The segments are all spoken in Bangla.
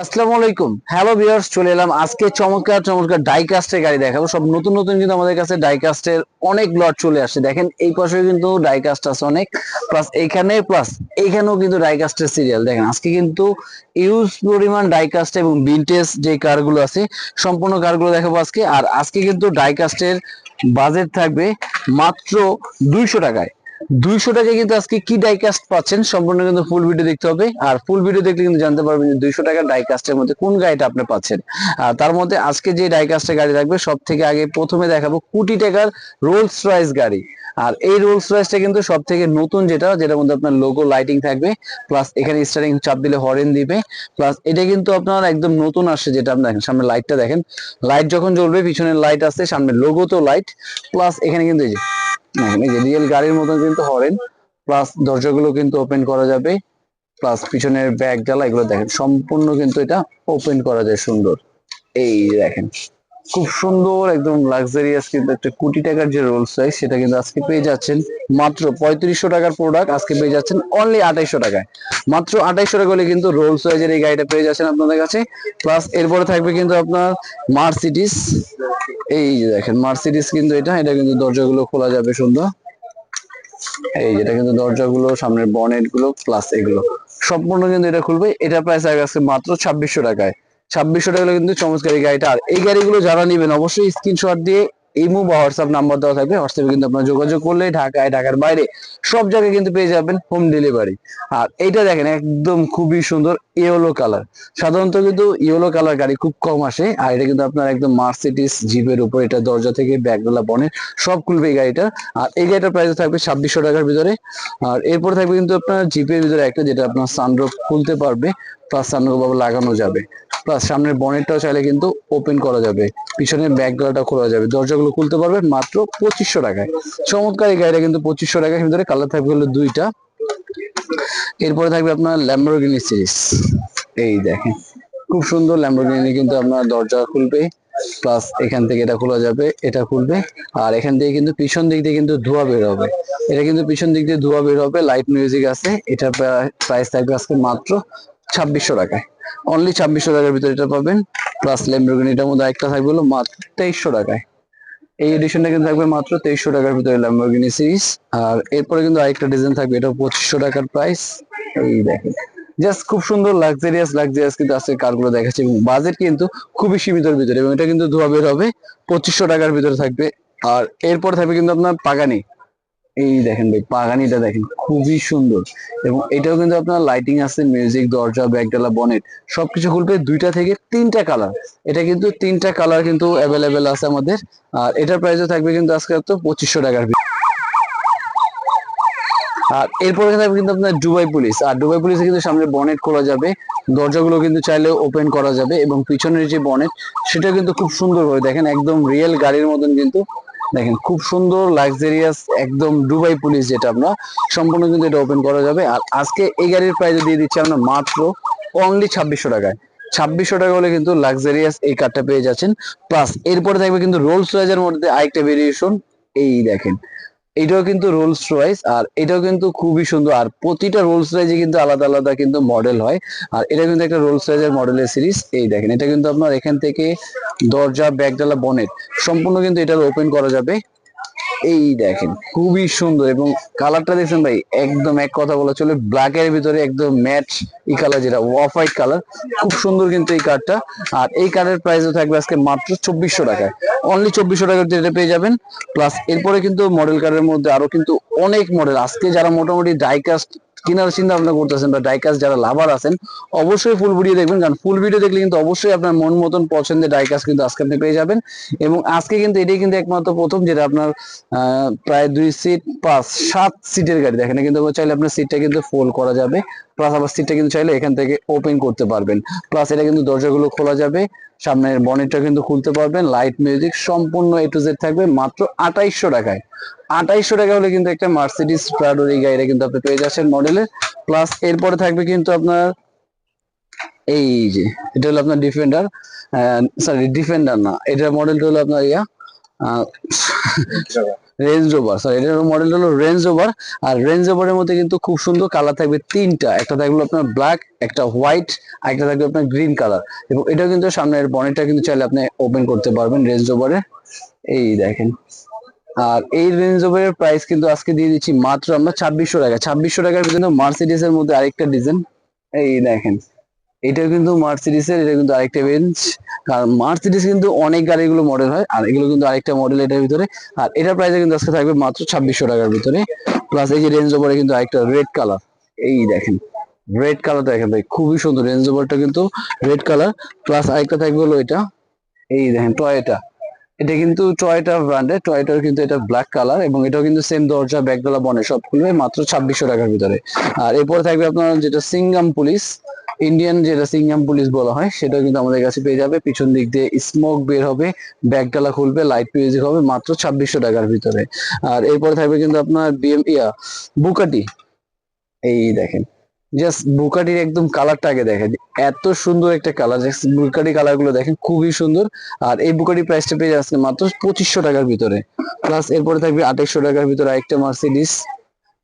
আসসালামু আলাইকুম, হ্যালো ভিউয়ার্স, চলে এলাম আজকে চমৎকার চমৎকার ডাইকাস্টের গাড়ি দেখাবো। সব নতুন নতুন কিন্তু আমাদের কাছে ডাইকাস্টের অনেক লট চলে আসছে। দেখেন এই পাশে কিন্তু ডাইকাস্ট আছে অনেক, প্লাস এইখানেও কিন্তু ডাইকাস্টের সিরিয়াল দেখেন। আজকে কিন্তু ইউজ পরিমাণ ডাইকাস্ট এবং ভিনটেজ যে কারগুলো আছে সম্পূর্ণ কারগুলো দেখাবো আজকে। আর আজকে কিন্তু ডাইকাস্টের বাজেট থাকবে মাত্র 200 টাকায়। 200 টাকায় কিন্তু আজকে কি ডাইকাস্ট পাচ্ছেন সম্পূর্ণ কিন্তু ফুল ভিডিও দেখতে হবে। আর ফুল ভিডিও দেখলে কিন্তু জানতে পারবেন যে 200 টাকার ডাইকাস্টের মধ্যে কোন গাড়িটা আপনি পাচ্ছেন। আর তার মধ্যে আজকে যে ডাইকাস্টের গাড়ি থাকবে সব থেকে আগে প্রথমে দেখাবো কোটি টাকার রোলস রয়েস গাড়ি। আর এই রোলস রয়েসটা কিন্তু সব থেকে নতুন, যেটার মধ্যে আপনার লোগো লাইটিং থাকবে, প্লাস এখানে স্টারিং চাপ দিলে হরেন দিবে, প্লাস এটা কিন্তু আপনার একদম নতুন আসছে। যেটা আপনি দেখেন সামনে লাইটটা দেখেন, লাইট যখন জ্বলবে পিছনের লাইট আছে, সামনে লোগো তো লাইট, প্লাস এখানে কিন্তু এই যে রিয়েল গাড়ির মতন কিন্তু হরেন, প্লাস দরজাগুলো কিন্তু ওপেন করা যাবে, প্লাস পিছনের ব্যাগ জ্বালা এগুলো দেখেন সম্পূর্ণ কিন্তু এটা ওপেন করা যায় সুন্দর। এই দেখেন খুব সুন্দর একদম লাক্সারিয়াস কিন্তু একটা কোটি টাকার যে রোলস রয়েস সেটা কিন্তু আজকে পেয়ে যাচ্ছেন মাত্র 3500 টাকার প্রোডাক্ট আজকে পেয়ে যাচ্ছেন অনলি 2800 টাকায়। মাত্র 2800 টাকা হলে কিন্তু রোলস রয়েসের এই গাড়িটা পেয়ে যাচ্ছেন আপনাদের কাছে। প্লাস এরপরে থাকবে কিন্তু আপনার মার্সিডিস। এই যে দেখেন মার্সিডিস কিন্তু এটা কিন্তু দরজাগুলো খোলা যাবে সুন্দর। এই যেটা কিন্তু দরজাগুলো, সামনের বনেট গুলো, প্লাস এগুলো সম্পূর্ণ কিন্তু এটা খুলবে। এটা প্রাইস আছে মাত্র 2600 টাকায়। 2600 টাকা হলে কিন্তু চমৎকার এই গাড়িটা। আর এই গাড়িগুলো যারা নেবেন অবশ্যই স্ক্রিনশট দিয়ে ইমো বা হোয়াটসঅ্যাপ নাম্বার দেওয়া থাকবে, হোয়াটসঅ্যাপে কিন্তু আপনারা যোগাযোগ করলে ঢাকায়, ঢাকার বাইরে সব জায়গায় কিন্তু পেয়ে যাবেন হোম ডেলিভারি। আর এইটা দেখেন একদম খুবই সুন্দর ইয়েলো কালার। সাধারণত কিন্তু ইয়েলো কালার গাড়ি খুব কম আসে, আর এটা কিন্তু আপনার একদম মার্সিডিস জিপের উপর, এটা দরজা থেকে ব্যাগগুলা বনে সব খুলবে এই গাড়িটা। আর এই গাড়িটার প্রাইস থাকবে 2600 টাকার ভিতরে। আর এরপর থাকবে কিন্তু আপনার জিপের ভিতরে একটা, যেটা আপনার সানরুফ খুলতে পারবে, প্লাস সানরুফ আবার লাগানো যাবে, প্লাস সামনের বনেটটাও চাইলে কিন্তু ওপেন করা যাবে, পিছনের ব্যাকগুলোটা খোলা যাবে, দরজাগুলো খুলতে পারবেন মাত্র 2500 টাকায়। চমৎকার এই গাড়িটা কিন্তু 2500 টাকার ভিতরে। কালার থাকবে হলো দুইটা। এরপরে থাকবে আপনার ল্যাম্বরগিনি সিরিজ। এই দেখেন খুব সুন্দর ল্যাম্বরগিনি কিন্তু আপনার দরজা খুলবে, প্লাস এখান থেকে এটা খোলা যাবে, এটা খুলবে। আর এখান থেকে কিন্তু পিছন দিক দিয়ে কিন্তু ধোঁয়া বের হবে, এটা কিন্তু পিছন দিক দিয়ে ধোঁয়া বের হবে, লাইট মিউজিক আছে। এটা প্রাইস থাকবে আজকে মাত্র 2600 টাকায়। অনলি 2600 টাকার ভিতরে এটা পাবেন। প্লাস ল্যাম্বরগিনিটার মধ্যে একটা থাকবে হলো মাত্র 2300 টাকায়। এই এডিশনটা কিন্তু থাকবে মাত্র 2300 টাকার ভিতরে ল্যাম্বরগিনি সিরিজ। আর এরপরে কিন্তু আরেকটা ডিজাইন থাকবে, এটা 2500 টাকার প্রাইস। এই দেখেন জাস্ট খুব সুন্দর লাক্সারিয়াস কিন্তু আজকে কারগুলো দেখাচ্ছে, এবং বাজেট কিন্তু খুবই সীমিতর ভিতরে, এবং এটা কিন্তু ধোয়া বের হবে 2500 টাকার ভিতরে থাকবে। আর এরপর থাকবে কিন্তু আপনার পাগানি। এই দেখেন ভাই পাগানিটা দেখেন খুবই সুন্দর, এবং এটাও কিন্তু আপনার লাইটিং আছে, মিউজিক, দরজা, ব্যাগডালা, বনেট সবকিছু খুলবে। দুইটা থেকে তিনটা কালার, এটা কিন্তু তিনটা কালার কিন্তু অ্যাভেলেবেল আছে আমাদের। আর এটার প্রাইসও থাকবে কিন্তু আজকে তো 2500 টাকার। আর এরপরে থাকবে কিন্তু আপনার দুবাই পুলিশ। আর দুবাই পুলিশে কিন্তু সামনে বনেট খোলা যাবে, দরজাগুলো কিন্তু চাইলে ওপেন করা যাবে, এবং পিছনের যে বনেট সেটা কিন্তু খুব সুন্দর ভাবে দেখেন একদম রিয়েল গাড়ির মতন কিন্তু দেখেন খুব সুন্দর লাক্সারিয়াস একদম দুবাই পুলিশ, যেটা আমরা সম্পূর্ণ কিন্তু এটা ওপেন করা যাবে। আর আজকে এই গাড়ির প্রাইস দিয়ে দিচ্ছি আমরা মাত্র অনলি 2600 টাকায়। 2600 টাকা হলে কিন্তু লাক্সারিয়াস এই কারটা পেয়ে যাচ্ছেন। প্লাস এরপরে থাকবে কিন্তু রোলস রয়েজের মধ্যে আরেকটা ভেরিয়েশন। এই দেখেন এটাও কিন্তু রোলস রয়েস, আর এটাও কিন্তু খুবই সুন্দর। আর প্রতিটা রোলস রয়েজে কিন্তু আলাদা আলাদা কিন্তু মডেল হয়। আর এটা কিন্তু একটা রোলস রয়েজের মডেলের সিরিজ। এই দেখেন এটা কিন্তু আপনার এখান থেকে দরজা, ব্যাগডালা, বনেট সম্পূর্ণ কিন্তু এটা ওপেন করা যাবে। এই দেখেন খুবই সুন্দর, এবং কালারটা দেখছেন ভাই একদম এক কথা বলা চলে ব্ল্যাক এর ভিতরে একদম ম্যাট ই কালার, যেটা অফ হোয়াইট কালার, খুব সুন্দর কিন্তু এই কারটা। আর এই কারের প্রাইসও থাকবে আজকে মাত্র 2400 টাকায়। অনলি 2400 টাকার এটা পেয়ে যাবেন। প্লাস এরপরে কিন্তু মডেল কারের মধ্যে আরো কিন্তু অনেক মডেল আজকে, যারা মোটামুটি ডাইকাস্ট কেনার চিন্তা ভাবনা করতেছেন বা ডাইকাস্ট যারা লাভার আছেন অবশ্যই ফুল ভিডিও দেখবেন, কারণ ফুল ভিডিও দেখলে কিন্তু অবশ্যই আপনার মন মতন পছন্দের ডাইকাস্ট কিন্তু আজকে আপনি পেয়ে যাবেন। এবং আজকে কিন্তু এটাই কিন্তু একমাত্র প্রথম যেটা আপনার প্রায় 2 সিট 5 7 সিটের গাড়ি দেখেন, কিন্তু চাইলে আপনার সিটটা কিন্তু ফোল্ড করা যাবে, প্লাস আবার সিটটা কিন্তু চাইলে এখান থেকে ওপেন করতে পারবেন। প্লাস এটা কিন্তু দরজাগুলো খোলা যাবে, সামনের বনেটটা কিন্তু খুলতে পারবেন, লাইট মিউজিক সম্পূর্ণ এ টু জেড থাকবে মাত্র 2800 টাকায়। 2800 টাকা হলে কিন্তু একটা মার্সিডিস প্রাডোর এই গাড়িটা কিন্তু আপনি পেয়ে যাচ্ছেন মডেলের। প্লাস এরপরে থাকবে কিন্তু আপনার এই যে এটা হলো আপনার ডিফেন্ডার, সরি ডিফেন্ডার না, এটার মডেলটা হলো আপনার রেঞ্জ রোভার, সরি এটার মডেল হলো রেঞ্জ রোভার। আর রেঞ্জ রোভারের মধ্যে কিন্তু খুব সুন্দর কালার থাকবে তিনটা, একটা থাকবে আপনার ব্ল্যাক, একটা হোয়াইট, আর একটা থাকবে আপনার গ্রিন কালার। এবং এটাও কিন্তু সামনের বনেটটা কিন্তু চাইলে আপনি ওপেন করতে পারবেন রেঞ্জ রোভারে। এই দেখেন, আর এই রেঞ্জ রোভারের প্রাইস কিন্তু আজকে দিয়ে দিচ্ছি মাত্র আমরা 2600 টাকা। 2600 টাকার ভিতরে মার্সিডিস এর মধ্যে আরেকটা ডিজাইন, এই দেখেন এটাও কিন্তু মার্সিডিস এর, এটা কিন্তু আরেকটা রেঞ্জ। কারণ মার্সিডিস কিন্তু অনেক গাড়িগুলো মডেল হয়, আর এগুলো কিন্তু আরেকটা মডেল এটার ভিতরে। আর এটার প্রাইস কিন্তু আজকে থাকবে মাত্র 2600 টাকার ভিতরে। প্লাস এই যে রেঞ্জ ওভারে কিন্তু আরেকটা রেড কালার, এই দেখেন রেড কালার দেখেন ভাই, খুবই সুন্দর রেঞ্জ ওভারটা কিন্তু রেড কালার। প্লাস আরেকটা থাকবে হলো এটা, এই দেখেন টয়োটা, এটা কিন্তু টয়োটা ব্র্যান্ডের, টয়োটার কিন্তু এটা ব্ল্যাক কালার, এবং এটাও কিন্তু সেম দরজা ব্যাকডালা বনে সব খুলবে মাত্র 2600 টাকার ভিতরে। আর এরপরে থাকবে আপনার যেটা সিঙ্গাম পুলিশ, ইন্ডিয়ান যেটা সিঙ্গাম পুলিশ বলা হয়, সেটা কিন্তু আমাদের কাছে পেয়ে যাবে। পিছন দিক দিয়ে স্মোক বের হবে, ব্যাকডালা খুলবে, লাইট মিউজিক হবে মাত্র 2600 টাকার ভিতরে। আর এরপরে থাকবে কিন্তু আপনার বুকাটি, এই দেখেন জাস্ট বুকাটির একদম কালারটা আগে দেখেন, এত সুন্দর একটা কালার, বুকাটি কালার গুলো দেখেন খুবই সুন্দর। আর এই বুকাটি প্রাইসটা পেয়ে যাচ্ছে মাত্র 2500 টাকার ভিতরে। প্লাস এরপরে থাকবে 2800 টাকার ভিতরে আরেকটা মার্সিডিস,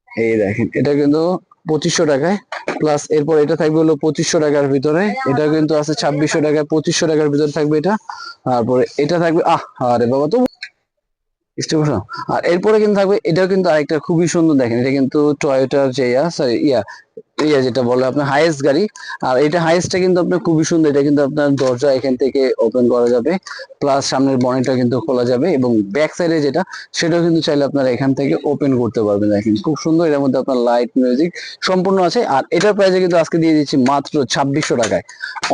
এই দেখেন এটা কিন্তু 2500 টাকায়। প্লাস এরপর এটা থাকবে হলো 2500 টাকার ভিতরে, এটা কিন্তু আছে 2600 টাকায়, 2500 টাকার ভিতরে থাকবে এটা। তারপরে এটা থাকবে আরে বাবা তো স্টেশন। আর এরপরে কিন্তু থাকবে এটাও কিন্তু আরেকটা খুবই সুন্দর, দেখেন এটা কিন্তু টয়োটার যে সরি যেটা বলে আপনার হাইয়েস্ট গাড়ি। আর এটা হাইয়েস্টটা কিন্তু আপনার খুবই সুন্দর, এটা কিন্তু আপনার দরজা এখান থেকে ওপেন করা যাবে, প্লাস সামনের বনেটটা কিন্তু খোলা যাবে, এবং ব্যাক সাইডে যেটা সেটাও কিন্তু চাইলে আপনারা এখান থেকে ওপেন করতে পারবেন। দেখেন খুব সুন্দর, এর মধ্যে আপনার লাইট মিউজিক সম্পূর্ণ আছে। আর এটার প্রাইসে কিন্তু আজকে দিয়ে দিচ্ছি মাত্র 2600 টাকায়।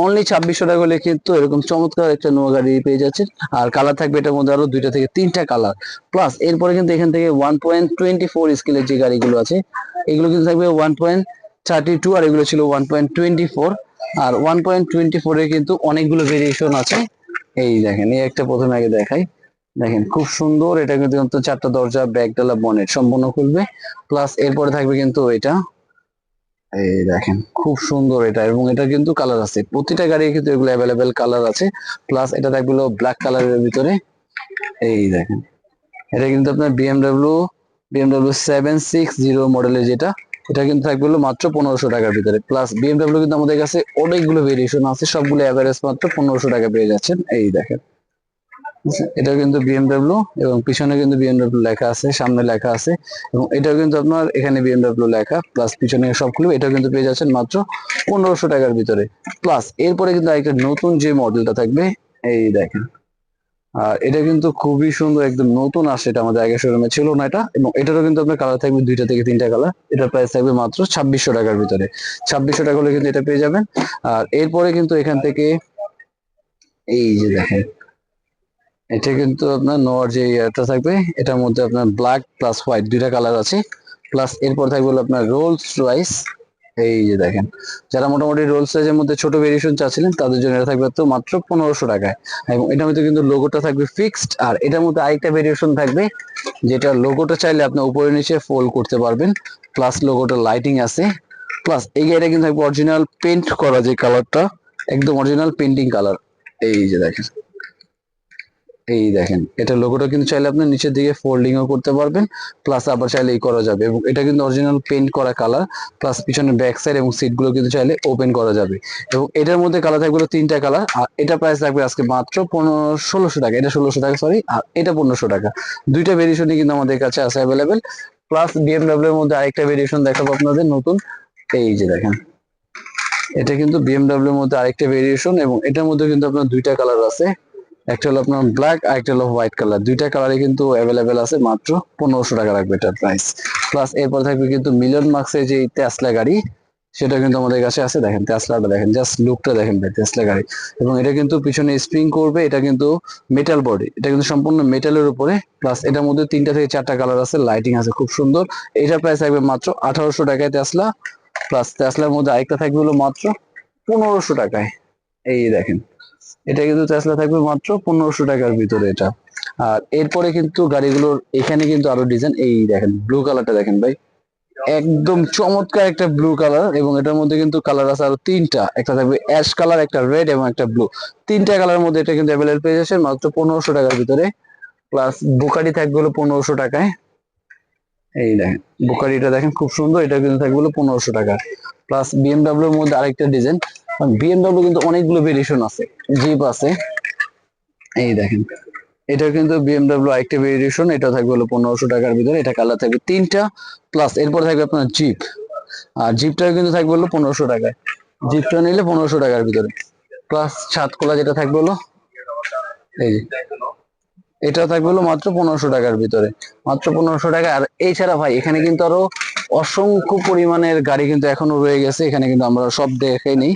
অনলি 2600 টাকা হলে কিন্তু এরকম চমৎকার একটা নোয়া গাড়ি পেয়ে যাচ্ছেন। আর কালার থাকবে এটার মধ্যে আরো 2টা থেকে 3টা কালার। প্লাস এরপরে কিন্তু এখান থেকে 1.24 স্কেলের যে গাড়িগুলো আছে, এগুলো কিন্তু থাকবে 1.32, আর এগুলো ছিল 1.24। আর 1.24 এর কিন্তু অনেকগুলো ভেরিয়েশন আছে। এই দেখেন এই একটা প্রথমে আগে দেখাই, দেখেন খুব সুন্দর, এটা কিন্তু 4টা দরজা ব্যাকডালা বনেট সম্পূর্ণ খুলবে। প্লাস এরপরে থাকবে কিন্তু এটা, এই দেখেন খুব সুন্দর এটা, এবং এটা কিন্তু কালার আছে, প্রতিটা গাড়ি কিন্তু এগুলো অ্যাভেলেবেল কালার আছে। প্লাস এটা থাকবে ব্ল্যাক কালারের ভিতরে, এই দেখেন এটা কিন্তু আপনার বিএমডব্লিউ 760 মডেলের যেটা, এটা কিন্তু থাকবে হলো মাত্র 1500 টাকার ভিতরে। প্লাস বিএমডব্লিউ কিন্তু আমাদের কাছে অনেকগুলো ভেরিয়েশন আছে, সবগুলো এভারেজ মাত্র 1500 টাকা পেয়ে যাচ্ছেন। এই দেখেন এটা কিন্তু বিএমডব্লিউ, এবং পিছনে কিন্তু বিএমডব্লিউ লেখা আছে, সামনে লেখা আছে, এবং এটাও কিন্তু আপনার এখানে বিএমডব্লিউ লেখা, প্লাস পিছনে সবগুলো এটাও কিন্তু পেয়ে যাচ্ছেন মাত্র 1500 টাকার ভিতরে। প্লাস এরপরে কিন্তু আরেকটা নতুন যে মডেলটা থাকবে, এই দেখেন, আর এটা কিন্তু খুবই সুন্দর, একদম নতুন আসছে, এটা আমাদের আগের শোরুমে ছিল না এটা। এবং এটারও কিন্তু আপনার কালার থাকবে 2টা থেকে 3টা কালার, এটার প্রাইস থাকবে মাত্র 2600 টাকার ভিতরে। 2600 টাকা হলে কিন্তু এটা পেয়ে যাবেন। আর এরপরে কিন্তু এখান থেকে এই যে দেখেন, এটা কিন্তু আপনার নোয়ার যে এটা থাকবে, এটার মধ্যে আপনার ব্ল্যাক প্লাস হোয়াইট 2টা কালার আছে। প্লাস এরপর থাকবে হলো আপনার রোলস রয়েস, এই যে দেখেন যারা মোটামুটি রোলস রয়েসের মধ্যে ছোট ভেরিয়েশন চাচ্ছিলেন তাদের জন্য এটা থাকবে তো মাত্র 1500 টাকায়। এবং এটার মধ্যে কিন্তু লোগোটা থাকবে ফিক্সড। আর এটার মধ্যে আরেকটা ভেরিয়েশন থাকবে, যেটা লোগোটা চাইলে আপনি উপরে নিচে ফোল্ড করতে পারবেন, প্লাস লোগোটা লাইটিং আছে। প্লাস এই গাড়িটা কিন্তু থাকবে অরিজিনাল পেন্ট করা, যে কালারটা একদম অরিজিনাল পেন্টিং কালার, এই যে দেখেন, এই দেখেন এটা লোগোটা কিন্তু চাইলে আপনি নিচের দিকে ফোল্ডিং ও করতে পারবেন, প্লাস আবার চাইলে এই করা যাবে। এবং এটা কিন্তু অরিজিনাল পেইন্ট করা কালার, প্লাস পিছনে ব্যাক সাইড এবং সিট গুলো কিন্তু চাইলে ওপেন করা যাবে। এবং এটার মধ্যে কালার থাকবে 3টা কালার। আর এটা প্রাইস থাকবে আজকে মাত্র 1600 টাকা, এটা 1600 টাকা সরি, আর এটা 1500 টাকা। 2টা ভেরিয়েশনই কিন্তু আমাদের কাছে আছে অ্যাভেলেবেল। প্লাস বিএমডব্লিউ এর মধ্যে আরেকটা ভেরিয়েশন দেখাবো আপনাদের নতুন, এই যে দেখেন এটা কিন্তু বিএমডব্লিউ এর মধ্যে আরেকটা ভেরিয়েশন, এবং এটার মধ্যে কিন্তু আপনার 2টা কালার আছে, একটা হলো আপনার ব্ল্যাক আর একটা হলো হোয়াইট কালার, 2টা কালারই কিন্তু অ্যাভেলেবেল আছে, মাত্র 1500 টাকা রাখবে এটার প্রাইস। প্লাস এরপর থাকবে কিন্তু মিলিয়ন মার্কসের যে টেসলা গাড়ি, সেটা কিন্তু আমাদের কাছে আছে। দেখেন টেসলাটা দেখেন, জাস্ট লুকটা দেখেন ভাই টেসলা গাড়ি। এবং এটা কিন্তু পিছনে স্প্রিং করবে, এটা কিন্তু মেটাল বডি, এটা কিন্তু সম্পূর্ণ মেটালের উপরে। প্লাস এটার মধ্যে 3টা থেকে 4টা কালার আছে, লাইটিং আছে খুব সুন্দর। এটার প্রাইস থাকবে মাত্র 1800 টাকায় টেসলা। প্লাস টেসলার মধ্যে আরেকটা থাকবে হলো মাত্র 1500 টাকায়, এই দেখেন এটা কিন্তু টেসলা থাকবে মাত্র 1500 টাকার ভিতরে এটা। আর এরপরে কিন্তু গাড়িগুলোর এখানে কিন্তু আরো ডিজাইন, এই দেখেন ব্লু কালারটা দেখেন ভাই, একদম চমৎকার একটা ব্লু কালার। এবং এটার মধ্যে কিন্তু কালার আছে আরো 3টা, একটা থাকবে অ্যাশ কালার, একটা রেড এবং একটা ব্লু, 3টা কালার মধ্যে এটা কিন্তু অ্যাভেলেবল পেয়ে যাচ্ছেন মাত্র 1500 টাকার ভিতরে। প্লাস বুকারি থাকবে হলো 1500 টাকায়। এই দেখেন বুকারিটা দেখেন খুব সুন্দর, এটা কিন্তু থাকবে হলো 1500 টাকা। প্লাস বিএমডাব্লিউ এর মধ্যে আরেকটা ডিজাইন, বিএমডাব্লিউ কিন্তু অনেকগুলো ভেরিয়েশন আছে, জিপ আছে, এই দেখেন এটা কিন্তু বিএমডাব্লিউ আরেকটা ভেরিয়েশন, এটা থাকবে হলো 1500 টাকার ভিতরে, এটা কালার থাকবে তিনটা। প্লাস এরপর থাকবে আপনার জিপ, আর জিপটা কিন্তু থাকবে হলো 1500 টাকায়, জিপটা নিলে 1500 টাকার ভিতরে। প্লাস ছাদ খোলা যেটা থাকবে হলো এই যে, এটা থাকবে হলো মাত্র 1500 টাকার ভিতরে, মাত্র 1500 টাকা। আর এছাড়া ভাই এখানে কিন্তু আরো অসংখ্য পরিমাণের গাড়ি কিন্তু এখনো রয়ে গেছে, এখানে কিন্তু আমরা সব দেখে নিই।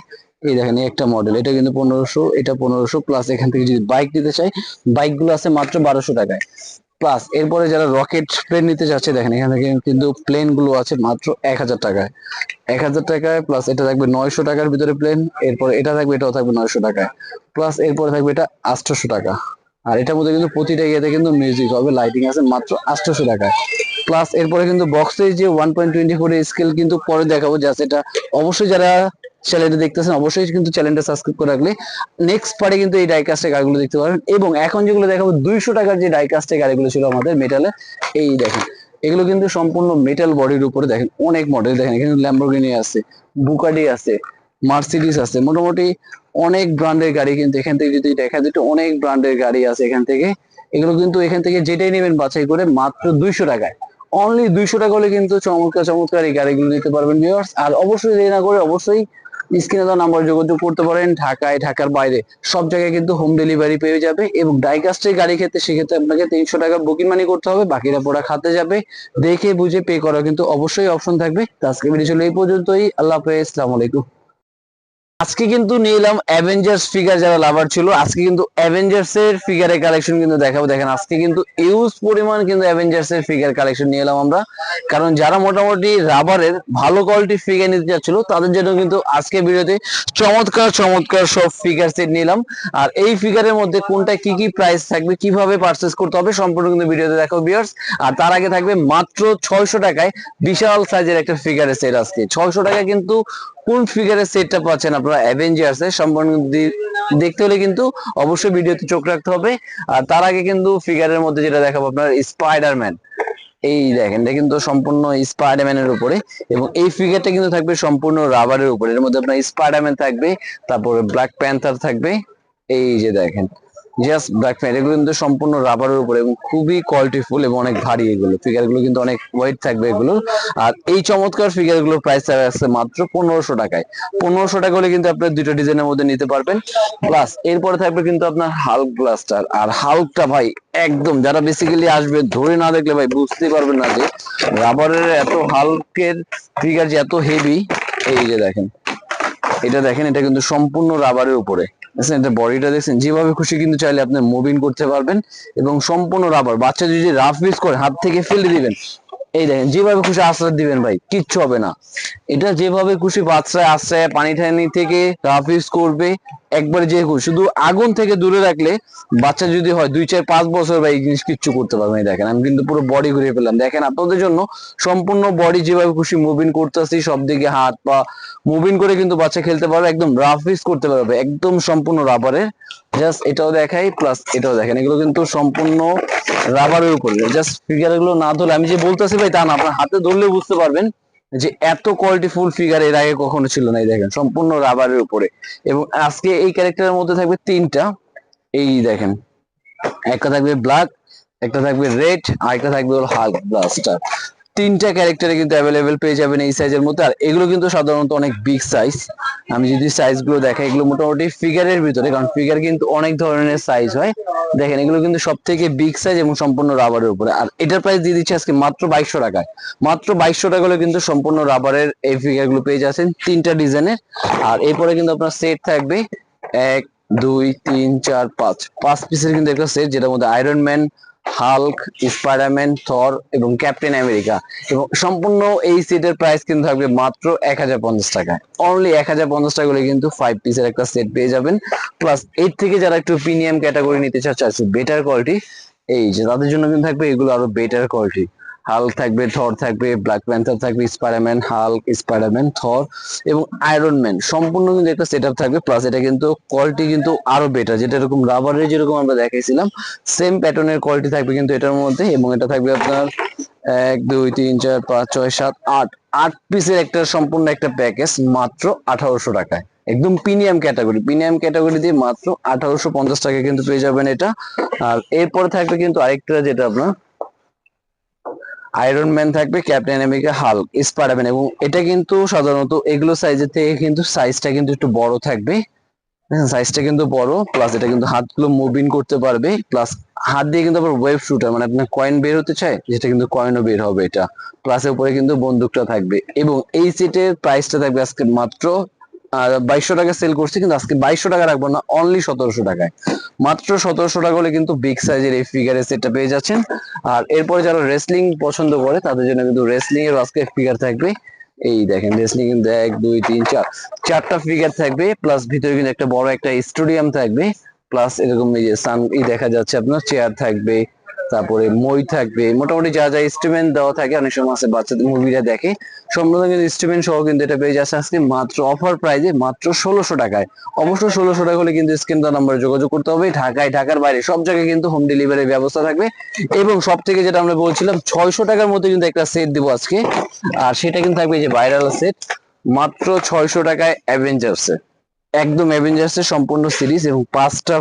এই দেখেন এই একটা মডেল, এটা কিন্তু 1500, এটা 1500। প্লাস এখান থেকে যদি বাইক নিতে চাই, বাইক গুলো আছে মাত্র 1200 টাকায়। প্লাস এরপরে যারা রকেট প্লেন নিতে চাচ্ছে, দেখেন এখানে কিন্তু প্লেন গুলো আছে মাত্র 1000 টাকায়, 1000 টাকায়। প্লাস এটা থাকবে 900 টাকার ভিতরে প্লেন, এরপরে এটা থাকবে, এটাও থাকবে 900 টাকায়। প্লাস এরপরে থাকবে এটা 800 টাকা। আর এটার মধ্যে কিন্তু প্রতিটা ইয়েতে কিন্তু মিউজিক হবে, লাইটিং আছে, মাত্র 800 টাকায়। প্লাস এরপরে কিন্তু বক্সের যে 1.24 স্কেল কিন্তু পরে দেখাবো, জাস্ট এটা অবশ্যই যারা চ্যানেলটা দেখতেছেন অবশ্যই কিন্তু চ্যানেলটা সাবস্ক্রাইব করে রাখলে নেক্সট পার্টে কিন্তু এই ডাইকাস্টের গাড়িগুলো দেখতে পারবেন। এবং এখন যেগুলো দেখাবো 200 টাকার যে ডাইকাস্টের গাড়িগুলো ছিল আমাদের মেটালে, এই দেখেন এগুলো কিন্তু সম্পূর্ণ মেটাল বডির উপরে, দেখেন অনেক মডেল, দেখেন এখানে ল্যাম্বরগিনি আছে, বুকাডি আছে, মার্সিডিস আছে, মোটামুটি অনেক ব্র্যান্ডের গাড়ি কিন্তু এখান থেকে যদি দেখা যেত, অনেক ব্র্যান্ডের গাড়ি আছে এখান থেকে। এগুলো কিন্তু এখান থেকে যেটাই নেবেন বাছাই করে মাত্র 200 টাকায়, অনলি 200 টাকা হলে কিন্তু চমৎকার চমৎকার এই গাড়িগুলো নিতে পারবেন ভিউয়ার্স। আর অবশ্যই দেরি না করে অবশ্যই স্ক্রিনে দেওয়া নাম্বার যোগাযোগ করতে পারেন, ঢাকায়, ঢাকার বাইরে সব জায়গায় কিন্তু হোম ডেলিভারি পেয়ে যাবে। এবং ডাইকাস্টের গাড়ি ক্ষেত্রে সেক্ষেত্রে আপনাকে 300 টাকা বুকিং মানি করতে হবে, বাকিরা পুরা খাতে যাবে, দেখে বুঝে পে করা কিন্তু অবশ্যই অপশন থাকবে। তো আজকে ভিডিও ছিল এই পর্যন্তই, আল্লাহ হাফেজ, আসসালামু আলাইকুম। আজকে কিন্তু নিয়ে এলাম অ্যাভেঞ্জার্স ফিগার, যারা লাভার ছিল আজকে কিন্তু অ্যাভেঞ্জার্স এর ফিগারের কালেকশন কিন্তু দেখাবো। দেখেন আজকে কিন্তু ইউজ পরিমাণ কিন্তু অ্যাভেঞ্জার্স এর ফিগার কালেকশন নিয়ে এলাম আমরা, কারণ যারা মোটামুটি রাবারের ভালো কোয়ালিটির ফিগার নিতে চাচ্ছিল তাদের জন্য কিন্তু আজকে ভিডিওতে চমৎকার চমৎকার সব ফিগার সেট নিলাম। আর এই ফিগারের মধ্যে কোনটা কি কি প্রাইস থাকবে, কিভাবে পারচেস করতে হবে, সম্পূর্ণ কিন্তু ভিডিওতে দেখাবো ভিউয়ার্স। আর তার আগে থাকবে মাত্র 600 টাকায় বিশাল সাইজের একটা ফিগারের সেট। আজকে 600 টাকায় কিন্তু কোন ফিগারের সেটটা পাচ্ছেন আপনারা অ্যাভেঞ্জার্স এর, সম্পূর্ণ দেখতে হলে কিন্তু অবশ্যই ভিডিওতে চোখ রাখতে হবে। আর তার আগে কিন্তু ফিগারের মধ্যে যেটা দেখাবো আপনার স্পাইডারম্যান, এই দেখেন এটা কিন্তু সম্পূর্ণ স্পাইডারম্যানের উপরে, এবং এই ফিগারটা কিন্তু থাকবে সম্পূর্ণ রাবারের উপরে, এর মধ্যে আপনার স্পাইডারম্যান থাকবে, তারপরে ব্ল্যাক প্যান্থার থাকবে, এই যে দেখেন জাস্ট ব্ল্যাক প্যান্ট, এগুলো কিন্তু সম্পূর্ণ রাবারের উপরে এবং খুবই কোয়ালিটিফুল এবং অনেক ভারী, এগুলো ফিগার গুলো কিন্তু অনেক ওয়েট থাকবে এগুলো। আর এই চমৎকার ফিগার গুলোর প্রাইস আছে মাত্র 1500 টাকায়, 1500 টাকা হলে কিন্তু আপনার দুটো ডিজাইনের মধ্যে নিতে পারবেন। প্লাস এরপরে থাকবে কিন্তু আপনার হাল্ক ব্লাস্টার, আর হাল্কটা ভাই একদম যারা বেসিক্যালি আসবে ধরে না দেখলে ভাই বুঝতে পারবেন না যে রাবারের এত হাল্কের ফিগার যে এত হেভি। এই যে দেখেন এটা, দেখেন এটা কিন্তু সম্পূর্ণ রাবারের উপরে, এটা বডিটা দেখছেন, যেভাবে খুশি কিন্তু চাইলে আপনি মুভিং করতে পারবেন, এবং সম্পূর্ণ রাবার। বাচ্চা যদি রাফ ইউজ করে হাত থেকে ফেলে দিবেন, এই দেখেন যেভাবে খুশি আশ্রয় দিবেন ভাই কিচ্ছু হবে না। এটা যেভাবে খুশি বাচ্চায় আশ্রয় পানি ঠানি থেকে রাফ ইউজ করবে, একবারে যে খুশি, শুধু আগুন থেকে দূরে রাখলে বাচ্চা যদি হয় 2 4 5 বছর ভাই এই জিনিস কিচ্ছু করতে পারবে না। দেখেন আমি কিন্তু পুরো বডি ঘুরিয়ে ফেললাম, দেখেন আপনাদের জন্য সম্পূর্ণ বডি যেভাবে খুশি মুভিং করতেছি, সব দিকে হাত পা মুভিং করে কিন্তু বাচ্চা খেলতে পারবে, একদম রাফ ইউজ করতে পারবে, একদম সম্পূর্ণ রাবারের। জাস্ট এটাও দেখাই, প্লাস এটাও দেখেন, এগুলো কিন্তু সম্পূর্ণ রাবারের উপরে। জাস্ট ফিগার গুলো না ধরলে, আমি যে বলতেছি ভাই তা না, আপনার হাতে ধরলে বুঝতে পারবেন যে এত কোয়ালিটিফুল ফিগার এর আগে কখনো ছিল না। এই দেখেন সম্পূর্ণ রাবারের উপরে, এবং আজকে এই ক্যারেক্টারের মধ্যে থাকবে তিনটা, এই দেখেন একটা থাকবে ব্ল্যাক, একটা থাকবে রেড, আর একটা থাকবে হাল্ক ব্লাস্টার। তিনটা ক্যারেক্টারে কিন্তু অ্যাভেলেবেল পেয়ে যাবেন এই সাইজের মধ্যে। আর এগুলো কিন্তু সাধারণত অনেক বিগ সাইজ, আমি যদি সাইজ গুলো দেখাই, এগুলো মোটামুটি ফিগারের ভিতরে, কারণ ফিগার কিন্তু অনেক ধরনের সাইজ হয়। দেখেন এগুলো কিন্তু সব থেকে বিগ সাইজ এবং সম্পূর্ণ রাবারের উপরে। আর এটার প্রাইস দিয়ে দিচ্ছে আজকে মাত্র 2200 টাকায়, মাত্র 2200 টাকা হলে কিন্তু সম্পূর্ণ রাবারের এই ফিগার গুলো পেয়ে যাচ্ছেন তিনটা ডিজাইনের। আর এরপরে কিন্তু আপনার সেট থাকবে 1 2 3 4 5 পিসের কিন্তু একটা সেট, যেটার মধ্যে আয়রন ম্যান, হাল্ক, স্পাইডারম্যান, থর এবং ক্যাপ্টেন আমেরিকা। এবং সম্পূর্ণ এই সেটের প্রাইস কিন্তু থাকবে মাত্র 1050 টাকায়, অনলি 1050 টাকা হলে কিন্তু 5 পিসের একটা সেট পেয়ে যাবেন। প্লাস এর থেকে যারা একটু প্রিমিয়াম ক্যাটাগরি নিতে চাচ্ছে, বেটার কোয়ালিটি, এই যে তাদের জন্য কিন্তু থাকবে এগুলো আরো বেটার কোয়ালিটি। হাল্ক থাকবে, থর থাকবে, ব্ল্যাক প্যান্থার থাকবে, স্পাইডারম্যান, হাল্ক, স্পাইডারম্যান, থর এবং আয়রন ম্যান সম্পূর্ণ কিন্তু একটা সেটআপ থাকবে। প্লাস এটা কিন্তু কোয়ালিটি কিন্তু আরো বেটার, যেটা এরকম রাবারের যেরকম আমরা দেখাইছিলাম সেম প্যাটার্নের কোয়ালিটি থাকবে কিন্তু এটার মধ্যে। এবং এটা থাকবে আপনার 1 2 3 4 5 6 7 8 8 পিসের একটা সম্পূর্ণ একটা প্যাকেজ মাত্র 1800 টাকায়। একদম প্রিমিয়াম ক্যাটাগরি দিয়ে মাত্র 1850 টাকায় কিন্তু পেয়ে যাবেন এটা। আর এরপরে থাকবে কিন্তু আরেকটা, যেটা আপনার আয়রন ম্যান থাকবে, ক্যাপ্টেন আমেরিকা, হাল্ক, স্পাইডারম্যান। এবং এটা কিন্তু সাধারণত এগুলো সাইজের থেকে কিন্তু সাইজটা কিন্তু একটু বড় থাকবে, সাইজটা কিন্তু বড়। প্লাস এটা কিন্তু হাতগুলো মুভিং করতে পারবে, প্লাস হাত দিয়ে কিন্তু আবার ওয়েব শুটার, মানে আপনার কয়েন বের হতে চায় যেটা কিন্তু কয়েনও বের হবে এটা। প্লাস এর উপরে কিন্তু বন্দুকটা থাকবে। এবং এই সেটের প্রাইসটা থাকবে আজকে মাত্র 2200 টাকা সেল করছি, কিন্তু আজকে 2200 টাকা রাখবো না, অনলি 1700 টাকায়। মাত্র 1700 টাকা হলে কিন্তু বিগ সাইজের এই ফিগারের সেটটা পেয়ে যাচ্ছেন। আর এরপরে যারা রেসলিং পছন্দ করে তাদের জন্য কিন্তু রেসলিং এর আজকে ফিগার থাকবে। এই দেখেন রেসলিং কিন্তু 1 2 3 4 চারটা ফিগার থাকবে, প্লাস ভিতরে কিন্তু একটা বড় একটা স্টেডিয়াম থাকবে। প্লাস এরকম এই যে সান দেখা যাচ্ছে আপনার, চেয়ার থাকবে, তারপরে মই থাকবে, মোটামুটি যা যা ইনস্ট্রুমেন্ট দেওয়া থাকে অনেক সময় আছে বাচ্চাদের মুভিরা দেখে, সম্পূর্ণ কিন্তু ইনস্ট্রুমেন্ট সহ কিন্তু এটা পেয়ে যাচ্ছে আজকে মাত্র অফার প্রাইজে মাত্র 1600 টাকায়। অবশ্যই 1600 টাকা হলে কিন্তু স্ক্রিন দেওয়া নাম্বারে যোগাযোগ করতে হবে। ঢাকার বাইরে সব জায়গায় কিন্তু হোম ডেলিভারির ব্যবস্থা থাকবে। এবং সব থেকে যেটা আমরা বলছিলাম 600 টাকার মধ্যে কিন্তু একটা সেট দিব আজকে, আর সেটা কিন্তু থাকবে এই যে ভাইরাল সেট, মাত্র 600 টাকায় অ্যাভেঞ্জার্স একদম অ্যাভেঞ্জার্স এর সম্পূর্ণ সিরিজ এবং পাঁচটা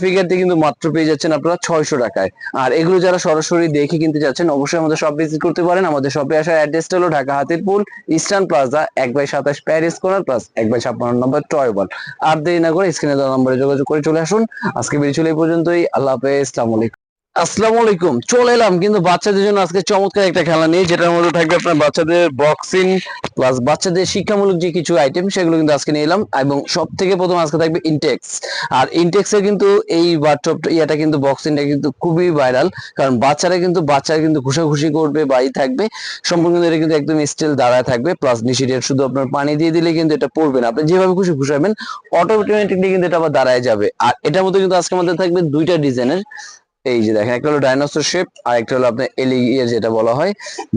ফিগার দিয়ে কিন্তু মাত্র পেয়ে যাচ্ছেন আপনারা 600 টাকায়। আর এগুলো যারা সরাসরি দেখে কিনতে চাচ্ছেন অবশ্যই আমাদের শপ ভিজিট করতে পারেন। আমাদের শপে আসার অ্যাড্রেসটা হলো Dhaka Hatirpul eastern plaza 1/27 Paris corner plus 1/56 নম্বর টয়বল। আর দেরি না করে স্ক্রিনে দেওয়া নম্বরে যোগাযোগ করে চলে আসুন। আজকে ভিডিও ছিল এই পর্যন্তই। আল্লাহ হাফেজ, আসসালামু আলাইকুম। আসসালামু আলাইকুম, চলে এলাম কিন্তু বাচ্চাদের জন্য আজকে চমৎকার একটা খেলা নিয়ে, যেটার মধ্যে থাকবে আপনার বাচ্চাদের বক্সিং প্লাস বাচ্চাদের শিক্ষামূলক যে কিছু আইটেম সেগুলো কিন্তু আজকে নিয়ে এলাম। এবং সব থেকে প্রথম আজকে থাকবে ইনটেক্স। আর ইনটেক্সের কিন্তু এই বাথটব ইয়াটা কিন্তু বক্সিংটা কিন্তু খুবই ভাইরাল, কারণ বাচ্চারা কিন্তু ঘুষাঘুষি করবে বা থাকবে সম্পূর্ণ কিন্তু এটা কিন্তু একদম স্টিল দাঁড়ায় থাকবে। প্লাস নিচে শুধু আপনার পানি দিয়ে দিলে কিন্তু এটা পড়বে না, আপনি যেভাবে খুশি ঘুষাবেন অটোমেটিকলি কিন্তু এটা আবার দাঁড়ায় যাবে। আর এটার মধ্যে কিন্তু আজকে আমাদের থাকবে দুইটা ডিজাইনের। এই যে দেখেন, একটা হলো ডাইনোসর শেপ আর একটা হলো আপনার এলিগিয়ার যেটা বলা হয়।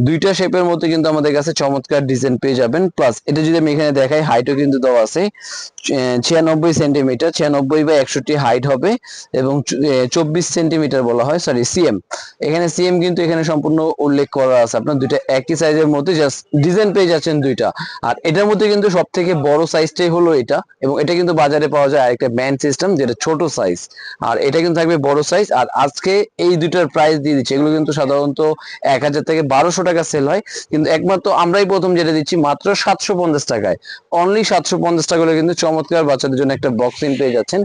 দুইটা শেপের মধ্যে কিন্তু আমাদের কাছে চমৎকার ডিজাইন পেয়ে যাবেন। প্লাস এটা যদি আমি এখানে দেখাই, হাইটও কিন্তু দেওয়া আছে 96 সেন্টিমিটার, 96/61 হাইট হবে। এবং 24 সেন্টিমিটার বলা হয়, সরি সিএম, এখানে সিএম কিন্তু এখানে সম্পূর্ণ উল্লেখ করা আছে। আপনার দুইটা একই সাইজের মধ্যে জাস্ট ডিজাইন পেয়ে যাচ্ছেন দুইটা। আর এটার মধ্যে কিন্তু সব থেকে বড় সাইজটাই হলো এটা, এবং এটা কিন্তু বাজারে পাওয়া যায় আরেকটা ব্যান্ড সিস্টেম যেটা ছোট সাইজ, আর এটা কিন্তু থাকবে বড় সাইজ। আর আজকে এই দুইটার প্রাইস দিয়ে দিচ্ছি, এগুলো কিন্তু সাধারণত 1000 থেকে 1200 টাকা সেল হয়, কিন্তু একমাত্র আমরাই প্রথম যেটা দিচ্ছি মাত্র 750 টাকায়। অনলি 750 টাকা হলে কিন্তু চমৎকার বাচ্চাদের জন্য একটা বক্সিং পেয়ে যাচ্ছেন।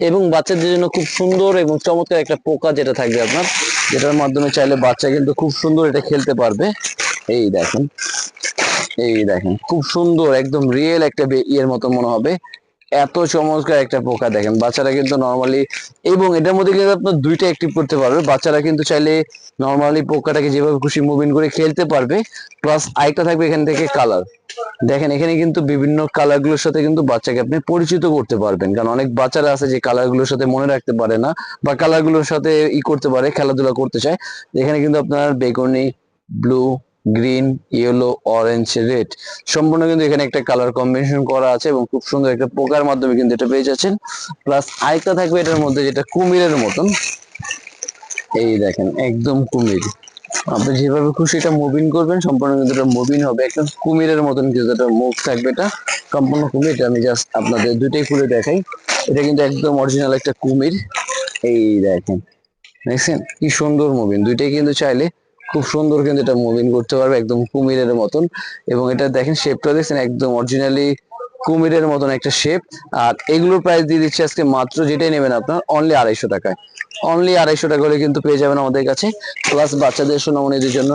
এবং বাচ্চাদের জন্য খুব সুন্দর এবং চমৎকার একটা পোকা যেটা থাকবে আপনার, যেটার মাধ্যমে চাইলে বাচ্চা কিন্তু খুব সুন্দর এটা খেলতে পারবে। এই দেখেন, খুব সুন্দর একদম রিয়েল একটা ইয়ের মতো মনে হবে, এত চমৎকার একটা পোকা দেখেন। বাচ্চারা কিন্তু নরমালি, এবং এটার মধ্যে কিন্তু আপনার দুইটা অ্যাক্টিভ করতে পারবে, বাচ্চারা কিন্তু চাইলে নরমালি পোকাটাকে যেভাবে খুশি মুভিং করে খেলতে পারবে। প্লাস আরেকটা থাকবে এখান থেকে কালার, দেখেন এখানে কিন্তু বিভিন্ন কালার গুলোর সাথে কিন্তু বাচ্চাকে আপনি পরিচিত করতে পারবেন, কারণ অনেক বাচ্চারা আছে যে কালার গুলোর সাথে মনে রাখতে পারে না বা কালার গুলোর সাথে করতে পারে, খেলাধুলা করতে চায়। এখানে কিন্তু আপনার বেগুনি, blue, green, yellow, orange, red সম্পূর্ণ কিন্তু এখানে একটা কালার কম্বিনেশন করা আছে, এবং খুব সুন্দর একটা পোকার মাধ্যমে কিন্তু এটা পেয়ে যাচ্ছেন। প্লাস আরেকটা থাকবে এটার মধ্যে যেটা কুমিরের মতন, এই দেখেন একদম কুমির, আপনি যেভাবে খুশি এটা মুভিং করবেন সম্পূর্ণ কিন্তু এটা মুভিং হবে, একদম কুমিরের মতন কিন্তু এটা মুভ থাকবে, এটা সম্পূর্ণ কুমির। এটা আমি জাস্ট আপনাদের দুইটাই খুলে দেখাই, এটা কিন্তু একদম অরিজিনাল একটা কুমির। এই দেখেন, দেখছেন কি সুন্দর মুভিং, দুইটাই কিন্তু চাইলে খুব সুন্দর কিন্তু এটা মুভিং করতে পারবে একদম কুমিরের মতন। এবং এটা দেখেন শেপটা দেখছেন একদম অরিজিনালি কুমিরের মতন একটা শেপ। আর এগুলোর প্রাইস দিয়ে দিচ্ছি আজকে মাত্র, যেটাই নেবেন আপনার অনলি 250 টাকায়। অনলি 250 টাকা হলে কিন্তু পেয়ে যাবেন আমাদের কাছে। প্লাস বাচ্চাদের সোনামণিদের জন্য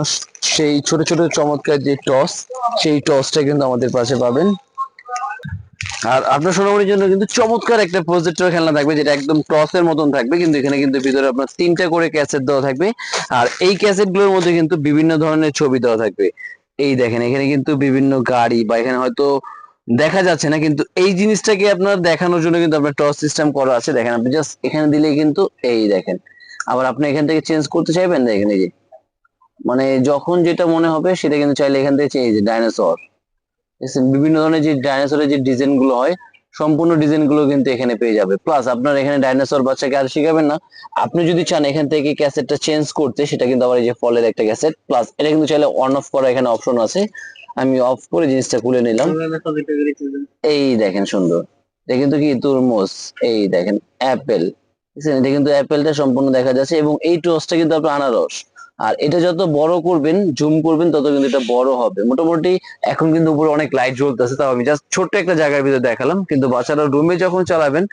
সেই ছোট ছোট চমৎকার যে টস, সেই টসটা কিন্তু আমাদের পাশে পাবেন। আর আপনার সোনামণির জন্য কিন্তু চমৎকার একটা প্রজেক্টর খেলনা থাকবে, যেটা একদম টসের মতন থাকবে, কিন্তু এখানে কিন্তু ভিতরে আপনার 3টা করে ক্যাসেট দেওয়া থাকবে। আর এই ক্যাসেট গুলোর মধ্যে কিন্তু বিভিন্ন ধরনের ছবি দেওয়া থাকবে। এই দেখেন এখানে কিন্তু বিভিন্ন গাড়ি, বা এখানে হয়তো দেখা যাচ্ছে না, কিন্তু এই জিনিসটাকে আপনার দেখানোর জন্য কিন্তু আপনার টস সিস্টেম করা আছে। দেখেন আপনি জাস্ট এখানে দিলেই কিন্তু এই দেখেন, আবার আপনি এখান থেকে চেঞ্জ করতে চাইবেন, দেখেন এই যে মানে যখন যেটা মনে হবে সেটা কিন্তু চাইলে এখান থেকে এই যে ডাইনোসর, বিভিন্ন ধরনের যে ডাইনোসরের যে ডিজাইন গুলো হয় সম্পূর্ণ ডিজাইন গুলো কিন্তু এখানে পেয়ে যাবে। প্লাস আপনার এখানে ডাইনোসর বাচ্চাকে আর শিখাবেন না, আপনি যদি চান এখান থেকে ক্যাসেটটা চেঞ্জ করতে, সেটা কিন্তু আবার এই যে ফলের একটা ক্যাসেট, প্লাস এটা কিন্তু চাইলে অন অফ করা এখানে অপশন আছে। আমি অফ করে জিনিসটা খুলে নিলাম। এই দেখেন সুন্দর, এটা কিন্তু কি তরমুজ, এই দেখেন অ্যাপেল, এটা কিন্তু অ্যাপেলটা সম্পূর্ণ দেখা যাচ্ছে, এবং এই টসটা কিন্তু আপনার আনারস। আর এটা যত বড় করবেন, জুম করবেন, তত কিন্তু এটা বড় হবে মোটামুটি। এখন কিন্তু উপরে অনেক লাইট জ্বলতেছে, তাও আমি জাস্ট ছোট্ট একটা জায়গার ভিতরে দেখালাম, কিন্তু বাচ্চারা রুমে যখন চালাবেন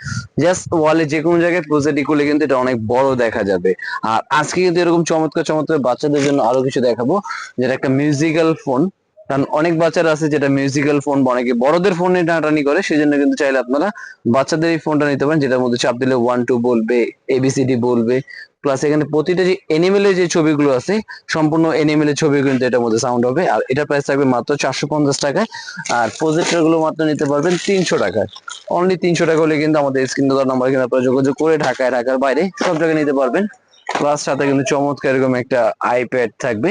জাস্ট ওয়ালে যে কোনো জায়গায় প্রজেক্ট করলে কিন্তু এটা অনেক বড় দেখা যাবে। আর আজকে কিন্তু এরকম চমৎকার চমৎকার বাচ্চাদের জন্য আরো কিছু দেখাবো, যেটা একটা মিউজিক্যাল ফোন। কারণ অনেক বাচ্চারা আছে যেটা মিউজিক্যাল ফোন, অনেকে বড়দের ফোন নিয়ে টানাটানি করে, সেই জন্য কিন্তু চাইলে আপনারা বাচ্চাদের এই ফোনটা নিতে পারেন, যেটার মধ্যে চাপ দিলে 1 2 বলবে, এবিসিডি বলবে। প্লাস এখানে প্রতিটা যে এনিমেলের যে ছবিগুলো আছে, সম্পূর্ণ এনিমেলের ছবি কিন্তু এটার মধ্যে সাউন্ড হবে। আর এটা প্রাইস থাকবে মাত্র 450 টাকায়। আর প্রজেক্টর গুলো মাত্র নিতে পারবেন 300 টাকায়। অনলি 300 টাকা হলে কিন্তু আমাদের স্ক্রিন দেওয়ার নাম্বার কিন্তু আপনারা যোগাযোগ করে ঢাকায়, ঢাকার বাইরে সব জায়গায় নিতে পারবেন। প্লাস সাথে কিন্তু চমৎকার এরকম একটা আইপ্যাড থাকবে,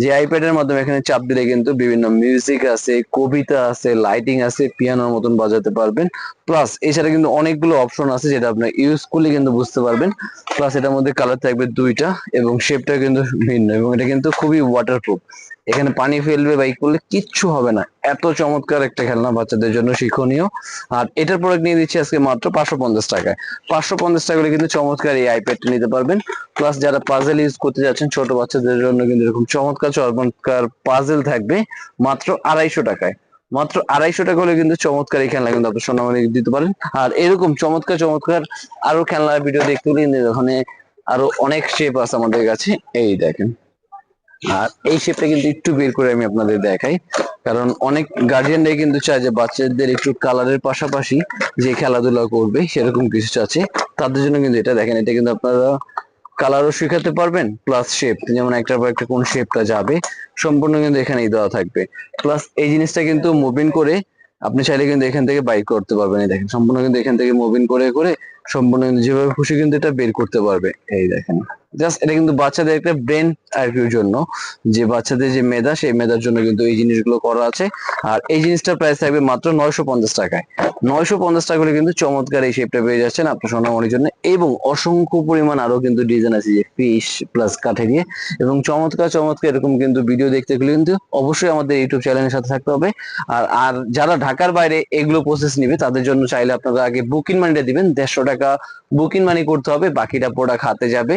যে আইপ্যাডের মাধ্যমে এখানে চাপ দিলে কিন্তু বিভিন্ন মিউজিক আছে, কবিতা আছে, লাইটিং আছে, পিয়ানোর মতন বাজাতে পারবেন। প্লাস এছাড়া কিন্তু অনেকগুলো অপশন আছে যেটা আপনার ইউজ করলে কিন্তু বুঝতে পারবেন। প্লাস এটার মধ্যে কালার থাকবে দুইটা, এবং শেপটা কিন্তু ভিন্ন, এবং এটা কিন্তু খুবই ওয়াটারপ্রুফ। এখানে পানি ফেলবে বাইক করলে কিচ্ছু হবে না, এত চমৎকার একটা খেলনা, বাচ্চাদের জন্য শিক্ষণীয়। আর এটার প্রোডাক্ট নিয়ে দিচ্ছি আজকে মাত্র 550 টাকায়। 550 টাকা হলে কিন্তু চমৎকার এই আইপ্যাডটা নিতে পারবেন। প্লাস যারা পাজেল ইউজ করতে যাচ্ছেন ছোট বাচ্চাদের জন্য কিন্তু এরকম চমৎকার চমৎকার পাজেল থাকবে মাত্র 250 টাকায়। মাত্র 250 টাকা হলে কিন্তু চমৎকার এই খেলনা কিন্তু আপনি সোনামণি দিতে পারেন। আর এরকম চমৎকার চমৎকার আরো খেলনার ভিডিও দেখতে হলে ওখানে আরো অনেক শেপ আছে আমাদের কাছে, এই দেখেন। আর এই শেপটা কিন্তু একটু বের করে আমি আপনাদের দেখাই, কারণ অনেক গার্জিয়ানরাই কিন্তু চায় যে বাচ্চাদের একটু কালারের পাশাপাশি যে খেলাধুলা করবে সেরকম কিছু আছে, তাদের জন্য কিন্তু এটা দেখেন, এটা কিন্তু আপনারা কালারও শিখাতে পারবেন, প্লাস শেপ, যেমন একটার পর একটা কোন শেপটা যাবে সম্পূর্ণ কিন্তু এখানেই দেওয়া থাকবে। প্লাস এই জিনিসটা কিন্তু মুভিং করে আপনি চাইলে কিন্তু এখান থেকে বাই করতে পারবেন, এই দেখেন সম্পূর্ণ কিন্তু এখান থেকে মুভিং করে করে সম্পূর্ণ কিন্তু যেভাবে খুশি কিন্তু এটা বের করতে পারবে, এই দেখেন। জাস্ট এটা কিন্তু বাচ্চাদের একটা ব্রেন আর কি জন্য, যে বাচ্চাদের যে মেধা, সেই মেধার জন্য কিন্তু এই জিনিসগুলো করা আছে। আর এই জিনিসটার প্রাইস থাকবে মাত্র 950 টাকায়। 950 টাকা হলে কিন্তু চমৎকার এই শেপটা পেয়ে যাচ্ছেন আপনার সোনামণির জন্য, এবং অসংখ্য পরিমাণ আরো কিন্তু ডিজাইন আছে, যে ফিশ প্লাস কাঠে দিয়ে, এবং চমৎকার চমৎকার এরকম কিন্তু ভিডিও দেখতে গেলে কিন্তু অবশ্যই আমাদের ইউটিউব চ্যানেলের সাথে থাকতে হবে। আর আর যারা ঢাকার বাইরে এগুলো প্রসেস নিবে, তাদের জন্য চাইলে আপনারা আগে বুকিং মানিটা দিবেন, 150 টাকা বুকিং মানি করতে হবে, বাকিটা প্রোডাক্ট হাতে যাবে।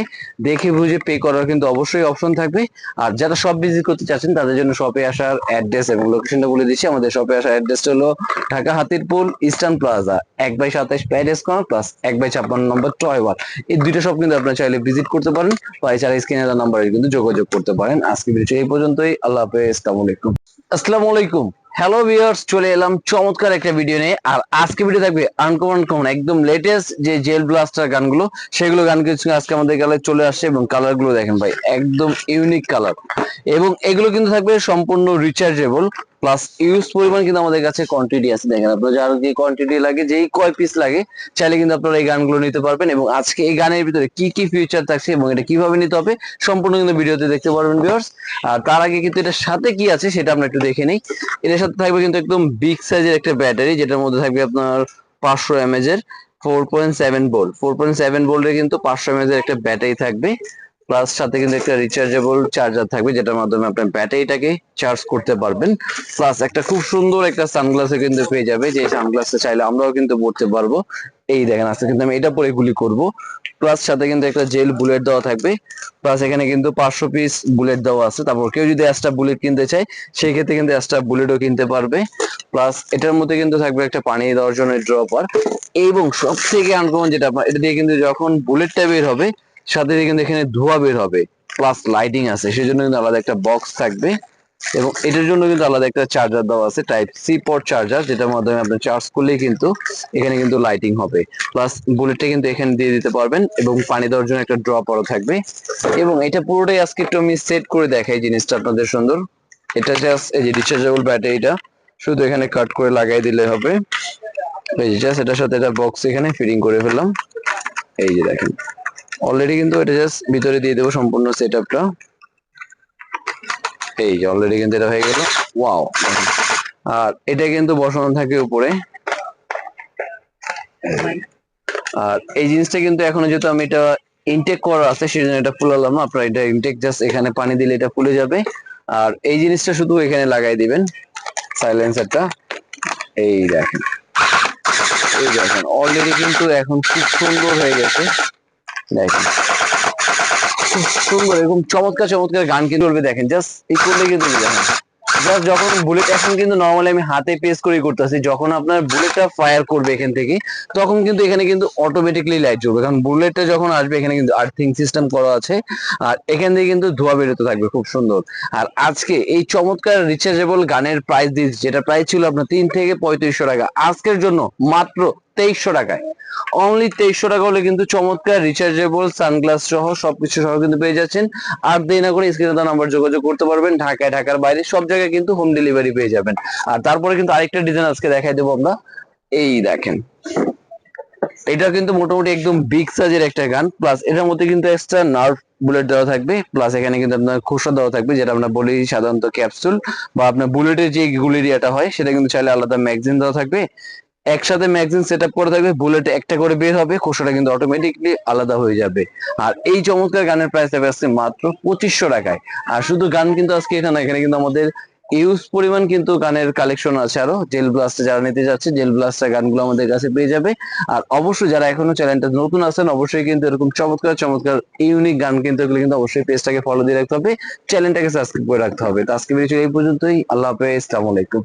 দেখে বুঝে পে করার কিন্তু অবশ্যই অপশন থাকবে। আর যারা শপ ভিজিট করতে চাচ্ছেন তাদের জন্য শপে আসার অ্যাড্রেস এবং লোকেশনটা বলে দিচ্ছি। আমাদের শপে আসার অ্যাড্রেসটা হলো Dhaka Hatirpul eastern plaza, 1/27 Paris corner plus 1/56 নম্বর টয় ওয়ার। এই দুইটা শপ কিন্তু আপনারা চাইলে ভিজিট করতে পারেন, বা এছাড়া স্ক্রিনের নাম্বারে কিন্তু যোগাযোগ করতে পারেন। আজকে ভিডিও এই পর্যন্তই, আল্লাহ হাফেজ, আসসালামু আলাইকুম। আসসালামু আলাইকুম, হ্যালো ভিউয়ার্স, চলে এলাম চমৎকার একটা ভিডিও নিয়ে। আর আজকে ভিডিও থাকবে আনকমন কমন একদম লেটেস্ট যে জেল ব্লাস্টার গানগুলো, সেগুলো গান কিছু আজকে আমাদের গ্যালারি চলে আসছে, এবং কালার গুলো দেখেন ভাই, একদম ইউনিক কালার। এবং এগুলো কিন্তু থাকবে সম্পূর্ণ রিচার্জেবল, প্লাস ইউজ পরিমাণ কিন্তু আমাদের কাছে কোয়ান্টিটি আছে, দেখেন আপনার যার যে কোয়ান্টিটি লাগে, যেই কয় পিস লাগে, চাইলে কিন্তু আপনারা এই গানগুলো নিতে পারবেন। এবং আজকে এই গানের ভিতরে কি কি ফিচার থাকছে এবং এটা কিভাবে নিতে হবে সম্পূর্ণ কিন্তু ভিডিওতে দেখতে পারবেন ভিউয়ার্স। আর তার আগে কিন্তু এটার সাথে কি আছে সেটা আমরা একটু দেখে নিই। এটার সাথে থাকবে কিন্তু একদম বিগ সাইজের একটা ব্যাটারি, যেটার মধ্যে থাকবে আপনার 500 mAh এর 4.7 ভোল্ট, 4.7 ভোল্টের কিন্তু 500 mAh এর একটা ব্যাটারি থাকবে। প্লাস সাথে কিন্তু একটা রিচার্জেবল চার্জার থাকবে, যেটার মাধ্যমে আপনার ব্যাটারিটাকে চার্জ করতে পারবেন। প্লাস একটা খুব সুন্দর একটা সানগ্লাসও কিন্তু পেয়ে যাবে, যে সানগ্লাসটা চাইলে আমরাও কিন্তু পড়তে পারবো। এই দেখেন, আজকে কিন্তু আমি এটা পরে গুলি করব। প্লাস সাথে কিন্তু একটা জেল বুলেট দেওয়া থাকবে। প্লাস এখানে কিন্তু 500 পিস বুলেট দেওয়া আছে, তারপর কেউ যদি এক্সট্রা বুলেট কিনতে চায় সেই ক্ষেত্রে কিন্তু এক্সট্রা বুলেটও কিনতে পারবে। প্লাস এটার মধ্যে কিন্তু থাকবে একটা পানি দেওয়ার জন্য ড্রপার। এবং সব থেকে আনকমন যেটা, এটা দিয়ে কিন্তু যখন বুলেটটা বের হবে সাথে কিন্তু এখানে ধোঁয়া বের হবে, প্লাস লাইটিং আছে, সেজন্য কিন্তু আলাদা একটা বক্স থাকবে। এবং এটার জন্য কিন্তু আলাদা একটা চার্জার দেওয়া আছে, টাইপ সি পোর্ট চার্জার, যেটার মাধ্যমে আপনি চার্জ করলেই কিন্তু এখানে কিন্তু লাইটিং হবে। প্লাস বুলেটটা কিন্তু এখানে দিয়ে দিতে পারবেন, এবং পানি দেওয়ার জন্য একটা ড্রপারও থাকবে। এবং এটা পুরোটাই আজকে একটু আমি সেট করে দেখাই জিনিসটা আপনাদের সুন্দর। এটা জাস্ট এই যে রিচার্জেবল ব্যাটারিটা শুধু এখানে কাট করে লাগাই দিলে হবে। এই যে জাস্ট এটার সাথে এটা বক্স এখানে ফিটিং করে ফেললাম। এই যে দেখেন অলরেডি কিন্তু এটা জাস্ট ভিতরে দিয়ে দেবো সম্পূর্ণ সেটআপটা। এই যে অলরেডি কিন্তু এটা হয়ে গেল। ওয়াও, আর এটা কিন্তু বসানো থাকে উপরে। আর এই জিনিসটা কিন্তু এখনো যেহেতু আমি এটা ইনটেক করা আছে সেজন্য এটা ফুলালাম না। আপনার এটা ইনটেক জাস্ট এখানে পানি দিলে এটা ফুলে যাবে। আর এই জিনিসটা শুধু এখানে লাগাই দিবেন, সাইলেন্সারটা। এই দেখেন, এই দেখেন অলরেডি কিন্তু এখন খুব সুন্দর হয়ে গেছে। দেখেন খুব সুন্দর, এরকম চমৎকার চমৎকার গান কিন্তু চলবে। দেখেন জাস্ট এই করলে কিন্তু দেখেন জাস্ট যখন বুলেট, এখন কিন্তু নর্মালি আমি হাতে প্রেস করেই করতেছি, যখন আপনার বুলেটটা ফায়ার করবে এখান থেকে তখন কিন্তু এখানে কিন্তু অটোমেটিকলি লাইট জ্বলবে, কারণ বুলেটটা যখন আসবে এখানে কিন্তু আর্থিং সিস্টেম করা আছে। আর এখান থেকে কিন্তু ধোঁয়া বেরোতে থাকবে খুব সুন্দর। আর আজকে এই চমৎকার রিচার্জেবল গানের প্রাইস দিয়েছি, যেটা প্রাইস ছিল আপনার 3 থেকে 3500 টাকা, আজকের জন্য মাত্র 2300 টাকায়। অনলি 2300 টাকা হলে কিন্তু চমৎকার রিচার্জেবল সানগ্লাস সহ সবকিছু সহ কিন্তু পেয়ে যাচ্ছেন। আর দেরি না করে স্ক্রিনে দেওয়া নাম্বার যোগাযোগ করতে পারবেন। ঢাকায়, ঢাকার বাইরে সব জায়গায় কিন্তু হোম ডেলিভারি পেয়ে যাবেন। আর তারপরে কিন্তু আরেকটা ডিজাইন আজকে দেখাই দেবো আমরা। এই দেখেন, এটা কিন্তু মোটামুটি একদম বিগ সাইজের একটা গান, প্লাস এটার মধ্যে কিন্তু এক্সট্রা নার্ভ বুলেট দেওয়া থাকবে, প্লাস এখানে কিন্তু আপনার খোসা দেওয়া থাকবে, যেটা আমরা বলি সাধারণত ক্যাপসুল, বা আপনার বুলেটের যে গুলিরিয়াটা হয় সেটা কিন্তু চাইলে আলাদা ম্যাগজিন দেওয়া থাকবে। একসাথে ম্যাগজিন সেট আপ করে থাকবে, বুলেটে একটা করে বের হবে, খোসাটা কিন্তু অটোমেটিকলি আলাদা হয়ে যাবে। আর এই চমৎকার গানের প্রাইস থাকবে আজকে মাত্র 2500 টাকায়। আর শুধু গান কিন্তু আজকে এটা না, এখানে কিন্তু আমাদের ইউজ পরিমাণ কিন্তু গানের কালেকশন আছে আরো। জেল ব্লাস্টে যারা নিতে যাচ্ছে, জেল ব্লাস্টের গানগুলো আমাদের কাছে পেয়ে যাবে। আর অবশ্যই যারা এখনো চ্যানেলটা নতুন আছেন, অবশ্যই কিন্তু এরকম চমৎকার চমৎকার ইউনিক গান কিন্তু এগুলো কিন্তু অবশ্যই পেজটাকে ফলো দিয়ে রাখতে হবে, চ্যানেলটাকে সাবস্ক্রাইব করে রাখতে হবে। তো আজকে ভিডিও এই পর্যন্তই। আল্লাহ হাফেজ, আসসালামু আলাইকুম।